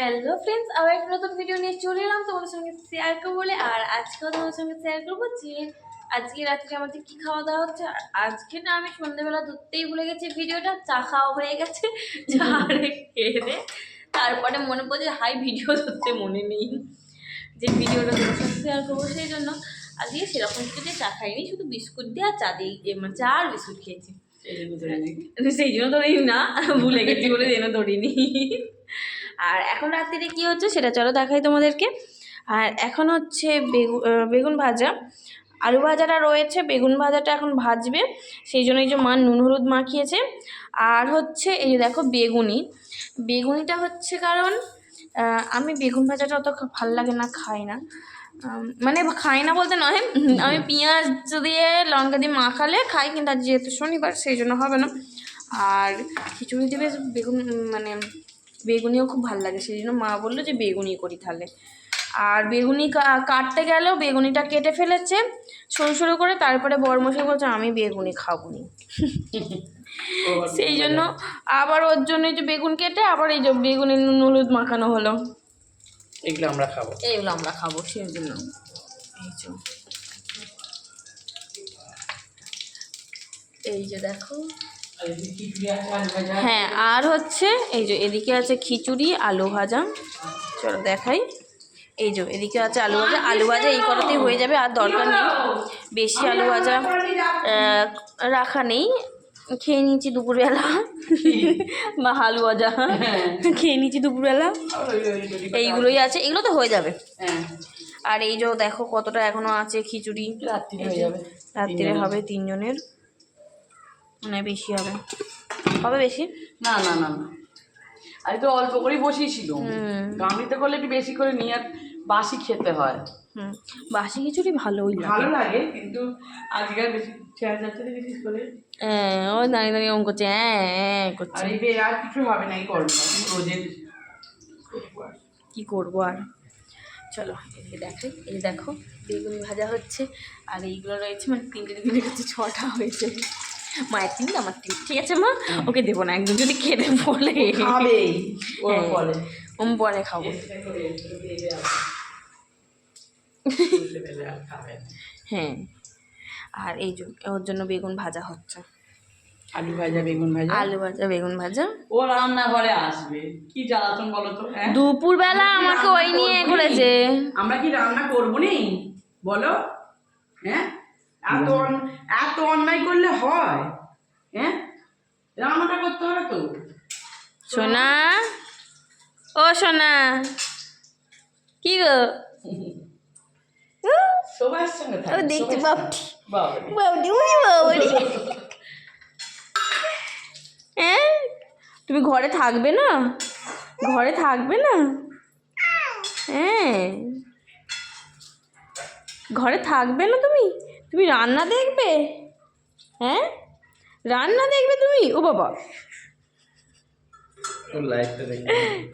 Hello friends, আবার একটা নতুন ভিডিও নিয়ে চলে এলাম তোমাদের সঙ্গে শেয়ার করবো বলে। আর আজকেও তোমাদের সঙ্গে শেয়ার করবো যে আজকে রাত্রে আমাদের কি খাওয়া দাওয়া হচ্ছে। আর আজকে না আমি সন্ধ্যেবেলা ধরতেই ভুলে গেছি ভিডিওটা, চা খাওয়া হয়ে গেছে, চা খেয়ে তারপরে মনে পড়ছে হাই ভিডিও ধরতে মনে নেই, যে ভিডিওটা তোমার সঙ্গে শেয়ার করবো। সেই জন্য আজকে সেরকম কিছু দিয়ে চা খাইনি, শুধু বিস্কুট দিয়ে আর চা দিয়ে মানে চা আর বিস্কুট খেয়েছি। সেই জন্য ধরিনি না, ভুলে গেছি বলে যেন ধরিনি। আর এখন রাত্রিরে কি হচ্ছে সেটা চলো দেখাই তোমাদেরকে। আর এখন হচ্ছে বেগুন ভাজা, আলু ভাজাটা রয়েছে, বেগুন ভাজাটা এখন ভাজবে, সেই জন্য এই যে মা নুন হলুদ মাখিয়েছে। আর হচ্ছে এই যে দেখো বেগুনিটা হচ্ছে কারণ আমি বেগুন ভাজাটা অত ভাল লাগে না, খাই না, মানে খাই না বলতে নয়, আমি পেঁয়াজ দিয়ে লঙ্কা দিয়ে মাখালে খাই, কিন্তু আজ যেহেতু শনিবার সেই জন্য হবে না। আর খিচুড়ি দেবে বেগুন, মানে বেগুনিও খুব ভালো লাগে, সেই জন্য মা বললো যে বেগুনি করি তাহলে। আর বেগুনি কাটতে গেলেও বেগুনিটা কেটে ফেলেছে সরু সরু করে, তারপরে বড়মশাই বলছে আমি বেগুনি খাবো নি, সেই জন্য আবার ওর জন্য যে বেগুন কেটে আবার এই যে বেগুনি নুন হলুদ মাখানো হলো। এগুলো আমরা খাবো সেই জন্য এই যে দেখো। হ্যাঁ, আর হচ্ছে এই যে এদিকে আছে খিচুড়ি আলু ভাজা, চলো দেখাই। এই যে এদিকে আছে আলু ভাজা এই করাতেই হয়ে যাবে, আর দরকার নেই বেশি আলু ভাজা রাখা নেই। খেয়ে নিয়েছি দুপুরবেলা, বা আলু ভাজা খেয়ে নিয়েছি দুপুরবেলা, এইগুলোই আছে, এগুলো তো হয়ে যাবে। আর এই যে দেখো কতটা এখনো আছে খিচুড়ি, রাত্রিরে হবে 3 জনের, মানে বেশি হবে বেশি না না না না, আমি তো অল্প করেই বসিয়েছিল, গামিতে করলে একটু বেশি করে নিয়ে আর বাসি খেতে হয়। বাসি খিচুড়ি ভালো লাগে, কিন্তু আজকাল বেশি চেয়ার যাচ্ছে বেশি করে ও দাঁড়িয়ে দাঁড়িয়ে ওম করছে, করছে। আর কিছু হবে না, এই করবো রোজের কি করবো আর। চলো এদিকে দেখাই, এই দেখো বেগুন ভাজা হচ্ছে, আর এইগুলো রয়েছে, মানে 3টে হচ্ছে 6টা হয়েছে। মায়ের 3 আমার 3, ঠিক আছে মা, ওকে দেবো না, একদম যদি খেতে বলে পরে খাবো। হ্যাঁ, আর এই ওর জন্য বেগুন ভাজা হচ্ছে, আলু ভাজা বেগুন ভাজা। ও রান্নাঘরে আসবে, কি জ্বালাতন বলো তো। দুপুরবেলা আমাকে ওই নিয়ে করেছে, আমরা কি রান্না করবো নি বলো? হ্যাঁ, এত অন্যায় করলে হয়? হ্যাঁ, রান্নাটা করতে হবে তো। সোনা, ও সোনা, কি গো সবার সঙ্গে থাকে, দেখছি বাবটি হ্যাঁ, তুমি ঘরে থাকবে না? হ্যাঁ, ঘরে থাকবে না তুমি রান্না দেখবে? হ্যাঁ, রান্না দেখবে তুমি? ও বাবা,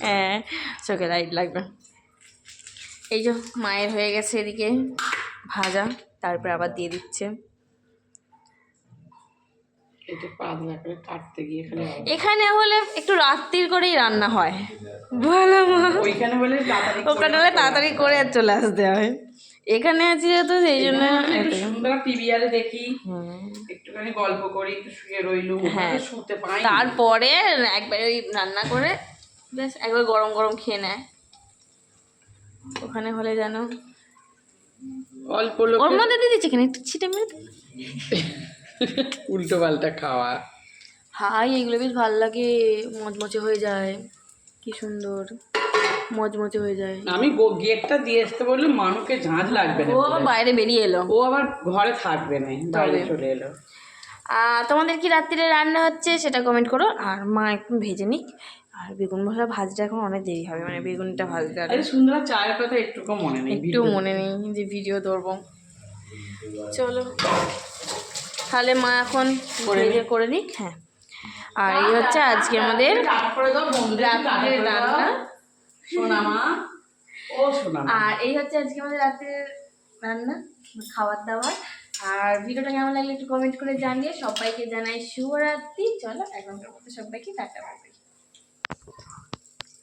হ্যাঁ চোখে লাইট লাগবে। এই যে মায়ের হয়ে গেছে এদিকে ভাজা, তারপরে আবার দিয়ে দিচ্ছে। এখানে হলে একটু রাত্রির করেই রান্না হয়, ভালো মা, ওখানে হলে তাড়াতাড়ি করে আর চলে আসতে হয়। এখানে আছি যেহেতু সেই জন্য টিভি আরে দেখি, একটুখানি গল্প করি, একটু শুয়ে রইলু, শুতে পাই, তারপরে একবার ওই রান্না করে বেশ একবার গরম গরম খেয়ে নেয়। ওখানে হলে যেন অল্প ওর মধ্যে দিয়ে দিচ্ছে, কেন একটু ছিটে মেরে উল্টো পাল্টা খাওয়া। হাই, এগুলো বেশ ভালো লাগে, মচমচে হয়ে যায়, কি সুন্দর মচমচে হয়ে যায়। আমি গেটটা দিয়ে আসতে বললাম, মানুষকে ঝাঁঝ লাগবে না, ও আবার বাইরে বেরিয়ে এলো, ও আবার ঘরে থাকবে না, বাইরে চলে এলো। তোমাদের কি রাত্রিরে রান্না হচ্ছে সেটা কমেন্ট করো, আর মা একটু ভেজে নিক। আর বেগুন মশলা ভাজতে এখন অনেক দেরি হবে, মানে বেগুনটা ভাজতে আর সুন্দর চায়ের কথা একটু মনে নেই যে ভিডিও ধরবো। চলো তাহলে মা এখন করে নিক। হ্যাঁ, আর এই হচ্ছে আজকে আমাদের রান্না, আর এই হচ্ছে আজকে আমাদের রাতের রান্না, খাবার দাবার। আর ভিডিওটা কেমন লাগলে একটু কমেন্ট করে জানিয়ে, সবাইকে জানাই শুভরাত্রি। চলো এখনকার মতো সবাইকে টাটা।